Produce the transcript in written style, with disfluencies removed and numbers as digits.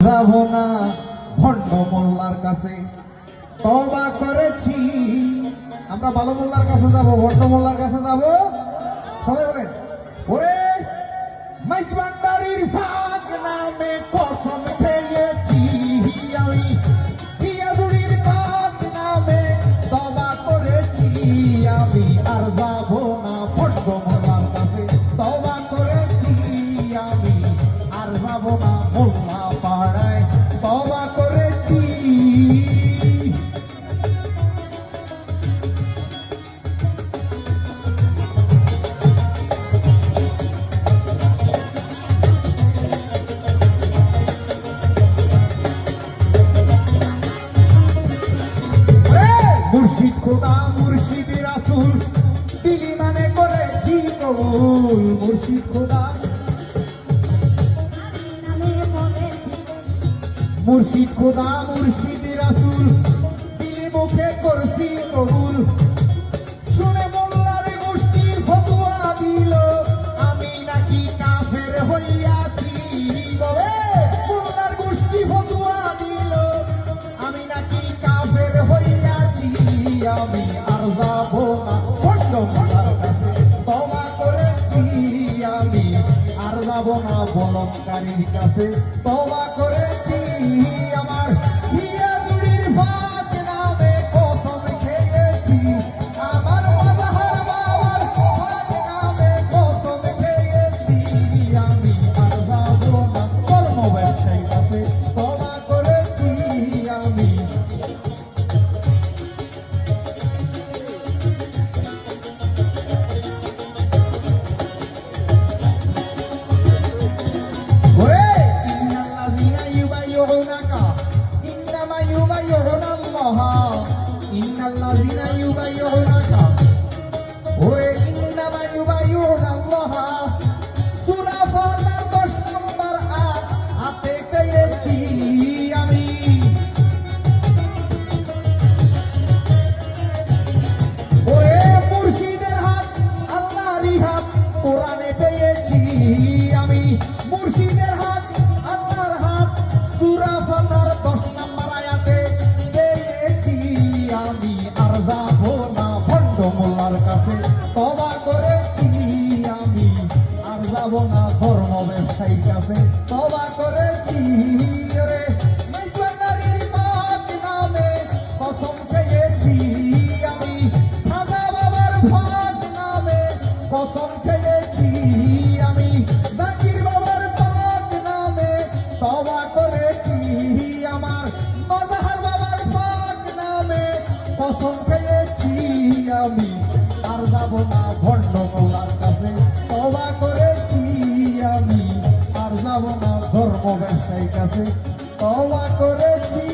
যাব না ভণ্ড মোল্লার কাছে, তওবা করেছি। আমরা ভালো মোল্লার কাছে যাব, ভণ্ড মোল্লার কাছে যাব। সবাই বলেন, ওরে মাইজবান্ডারির ভাগ নামে কসম খেয়েছি আমি, হিয়াজুড়ির ভাগ নামে তওবা করেছি আমি। আর যাব না ভণ্ড মোল্লার কাছে, তওবা করেছি আমি। আর যাব না মোল্লা পাড়ায়, তওবা করেছি। মুর্শিদ খোদা মুর্শিদ রাসূল দিলি মানে করেছি কবুল। মুর্শিদ খোদা মুর্শিদ খোদা মুর্শিদ রাসূল দিলি মুখে করছি কবুল। শুনে মোল্লার গোষ্ঠীর ফতোয়া দিল আমি নাকি কাফের হইয়াছি। মোল্লার গোষ্ঠী ফতোয়া দিল আমি নাকি কাফের হইয়াছি আমি। আর যাব না ভণ্ড মোল্লার কাছে, তওবা করেছি আমি। আর যাব না বলৎকারীর কাছে, তওবা করেছি আমার। হিয়াজুড়ির ভাগ নামে কসম খেয়েছি, আমার মাজাহার বাবার ভাগ নামে কসম খেয়েছি আমি। আর যাব না কর্ম ব্যবসায়ীর কাছে, তওবা করেছি আমি। ইন্নাল্লাযীনা ইউবাইয়ুনাকা, ওরে ইন্নামা ইউবাইয়ুনাল্লাহা, সূরা ফাতিহার 10 নম্বর হাতে পেয়েছি আমি। ওরে মুর্শিদের হাত আল্লাহরই হাত কোরআনে পেয়েছি আমি। মুর্শিদের হাত আল্লাহর হাত সূরা ফাতিহার 10 নম্বর আয়াতে পেয়েছি আমি। আর যাব না ভণ্ড মোল্লার কাছে, তওবা করেছি আমি। আর যাব না ধর্ম ব্যবসায়ীর কাছে, তওবা করেছি রে। মাইজবান্ডারির ভাগ নামে কসম খেয়েছি আমি। খাজা বাবার ভাগ নামে কসম খেয়েছি আমি। জাকির বাবার ভাগ নামে তওবা করেছি আমার। মাজাহার বাবার ভাগ নামে কসম খেয়েছি আমি। আর যাব না ভণ্ড মোল্লার কাছে, তওবা করেছি আমি। আর যাব না ধর্ম ব্যবসায়ীর কাছে, তওবা করেছি।